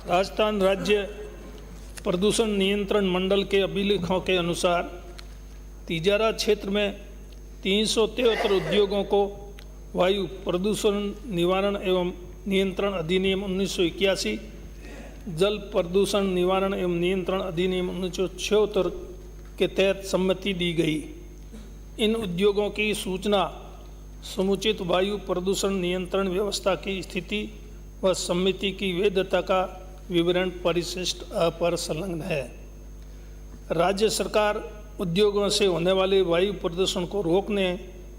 राजस्थान राज्य प्रदूषण नियंत्रण मंडल के अभिलेखों के अनुसार तिजारा क्षेत्र में 373 उद्योगों को वायु प्रदूषण निवारण एवं नियंत्रण अधिनियम 1981, जल प्रदूषण निवारण एवं नियंत्रण अधिनियम 1976 के तहत सम्मति दी गई। इन उद्योगों की सूचना समुचित वायु प्रदूषण नियंत्रण व्यवस्था की स्थिति व समिति की वैधता का विवरण परिशिष्ट पर संलग्न है। राज्य सरकार उद्योगों से होने वाले वायु प्रदूषण को रोकने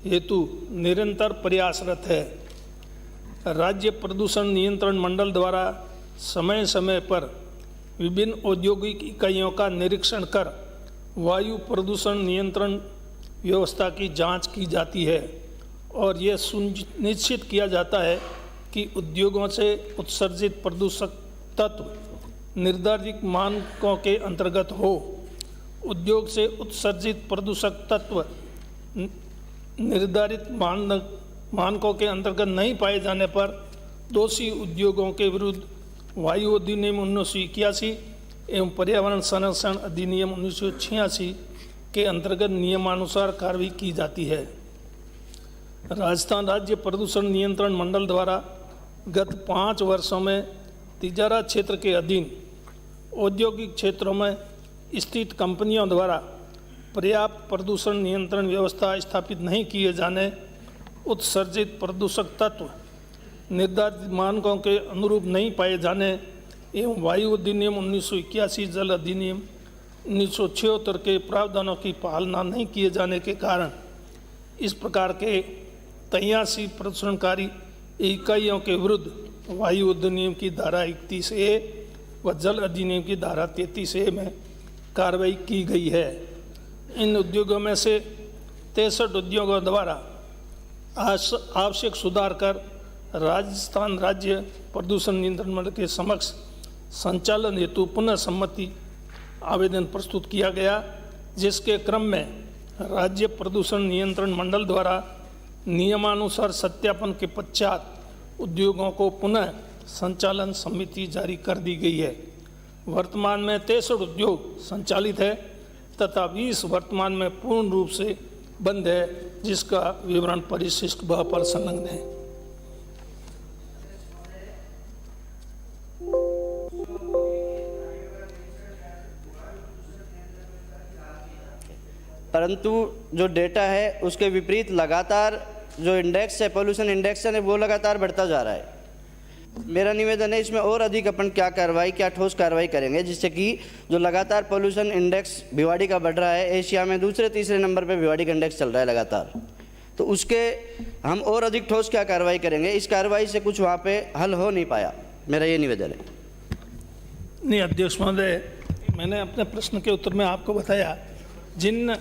हेतु निरंतर प्रयासरत है। राज्य प्रदूषण नियंत्रण मंडल द्वारा समय समय पर विभिन्न औद्योगिक इकाइयों का निरीक्षण कर वायु प्रदूषण नियंत्रण व्यवस्था की जांच की जाती है और यह सुनिश्चित किया जाता है कि उद्योगों से उत्सर्जित प्रदूषक तत्व निर्धारित मानकों के अंतर्गत हो। उद्योग से उत्सर्जित प्रदूषक तत्व निर्धारित मानकों के अंतर्गत नहीं पाए जाने पर दोषी उद्योगों के विरुद्ध वायु अधिनियम 1981 एवं पर्यावरण संरक्षण अधिनियम 1986 के अंतर्गत नियमानुसार कार्रवाई की जाती है। राजस्थान राज्य प्रदूषण नियंत्रण मंडल द्वारा गत 5 वर्षों में तिजारा क्षेत्र के अधीन औद्योगिक क्षेत्रों में स्थित कंपनियों द्वारा पर्याप्त प्रदूषण नियंत्रण व्यवस्था स्थापित नहीं किए जाने, उत्सर्जित प्रदूषक तत्व निर्धारित मानकों के अनुरूप नहीं पाए जाने एवं वायु अधिनियम 1981, जल अधिनियम 1976 के प्रावधानों की पालना नहीं किए जाने के कारण इस प्रकार के 83 प्रदूषणकारी इकाइयों के विरुद्ध वायु अधिनियम की धारा 31A व जल अधिनियम की धारा 33A में कार्रवाई की गई है। इन उद्योगों में से 63 उद्योगों द्वारा आवश्यक सुधार कर राजस्थान राज्य प्रदूषण नियंत्रण मंडल के समक्ष संचालन हेतु पुनः सम्मति आवेदन प्रस्तुत किया गया, जिसके क्रम में राज्य प्रदूषण नियंत्रण मंडल द्वारा नियमानुसार सत्यापन के पश्चात उद्योगों को पुनः संचालन समिति जारी कर दी गई है। वर्तमान में 63 उद्योग संचालित है तथा 20 वर्तमान में पूर्ण रूप से बंद है, जिसका विवरण परिशिष्ट ब पर संलग्न है। परंतु जो डेटा है उसके विपरीत लगातार जो इंडेक्स है, पोल्यूशन इंडेक्स है, वो लगातार बढ़ता जा रहा है। मेरा निवेदन है इसमें और अधिक अपन क्या ठोस कार्रवाई करेंगे, जिससे कि जो लगातार पोल्यूशन इंडेक्स भिवाड़ी का बढ़ रहा है, एशिया में दूसरे तीसरे नंबर पे भिवाड़ी का इंडेक्स चल रहा है लगातार, तो उसके हम और अधिक ठोस क्या कार्रवाई करेंगे। इस कार्रवाई से कुछ वहाँ पे हल हो नहीं पाया, मेरा ये निवेदन है। नहीं अध्यक्ष महोदय, मैंने अपने प्रश्न के उत्तर में आपको बताया जिन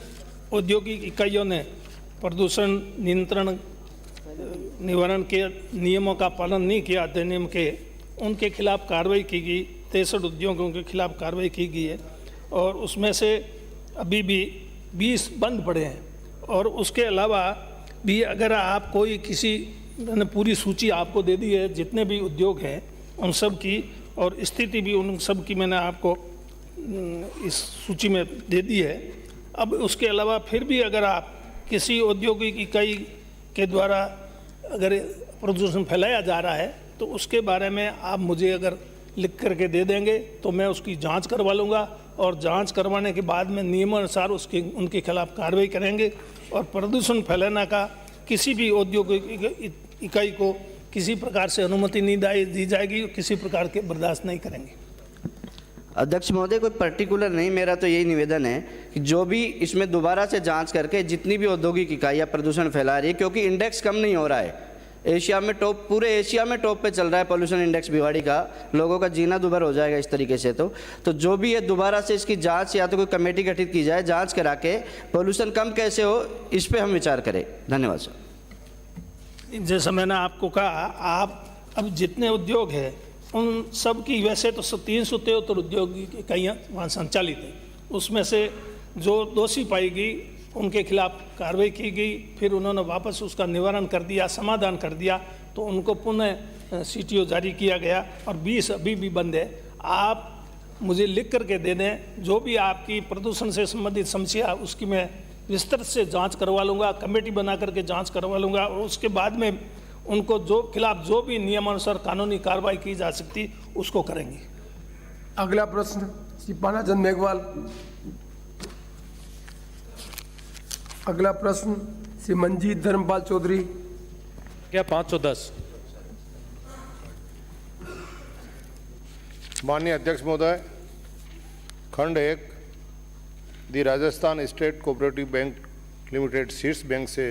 औद्योगिक इकाइयों ने प्रदूषण नियंत्रण निवारण के नियमों का पालन नहीं किया अधिनियम के, उनके खिलाफ कार्रवाई की गई। 63 उद्योगों के खिलाफ कार्रवाई की गई है और उसमें से अभी भी 20 बंद पड़े हैं। और उसके अलावा भी अगर आप कोई किसी, मैंने पूरी सूची आपको दे दी है जितने भी उद्योग हैं उन सब की, और स्थिति भी उन सब की मैंने आपको इस सूची में दे दी है। अब उसके अलावा फिर भी अगर आप किसी औद्योगिक इकाई के द्वारा अगर प्रदूषण फैलाया जा रहा है तो उसके बारे में आप मुझे अगर लिख करके दे देंगे तो मैं उसकी जांच करवा लूँगा और जांच करवाने के बाद में नियमानुसार उनके खिलाफ कार्रवाई करेंगे और प्रदूषण फैलाने का किसी भी औद्योगिक इकाई को किसी प्रकार से अनुमति नहीं दी जाएगी, किसी प्रकार के बर्दाश्त नहीं करेंगे। अध्यक्ष महोदय, कोई पर्टिकुलर नहीं, मेरा तो यही निवेदन है कि जो भी इसमें दोबारा से जांच करके जितनी भी औद्योगिक इकाइयाँ प्रदूषण फैला रही है, क्योंकि इंडेक्स कम नहीं हो रहा है, एशिया में टॉप, पूरे एशिया में टॉप पे चल रहा है पोल्यूशन इंडेक्स भिवाड़ी का, लोगों का जीना दुभर हो जाएगा इस तरीके से। तो जो भी है दोबारा से इसकी जांच या तो कोई कमेटी गठित की जाए, जांच करा के पोल्यूशन कम कैसे हो इस पर हम विचार करें। धन्यवाद सर। जैसा मैंने आपको कहा, आप अब जितने उद्योग हैं उन सब की वैसे तो 373 औद्योगिक इकाइयाँ वहाँ संचालित हैं, उसमें से जो दोषी पाई गई उनके खिलाफ कार्रवाई की गई, फिर उन्होंने वापस उसका निवारण कर दिया, समाधान कर दिया, तो उनको पुनः CTO जारी किया गया और 20 अभी भी बंद है। आप मुझे लिख करके दे दें, जो भी आपकी प्रदूषण से संबंधित समस्या उसकी मैं विस्तृत से जांच करवा लूँगा, कमेटी बना करके जांच करवा लूँगा और उसके बाद में उनको जो खिलाफ जो भी नियमानुसार कानूनी कार्रवाई की जा सकती उसको करेंगे। अगला प्रश्न श्री पानाचंद मेघवाल। अगला प्रश्न श्री मंजीत धर्मपाल चौधरी। क्या 510? माननीय अध्यक्ष महोदय, खंड 1 the Rajasthan state cooperative bank limited शीर्ष बैंक से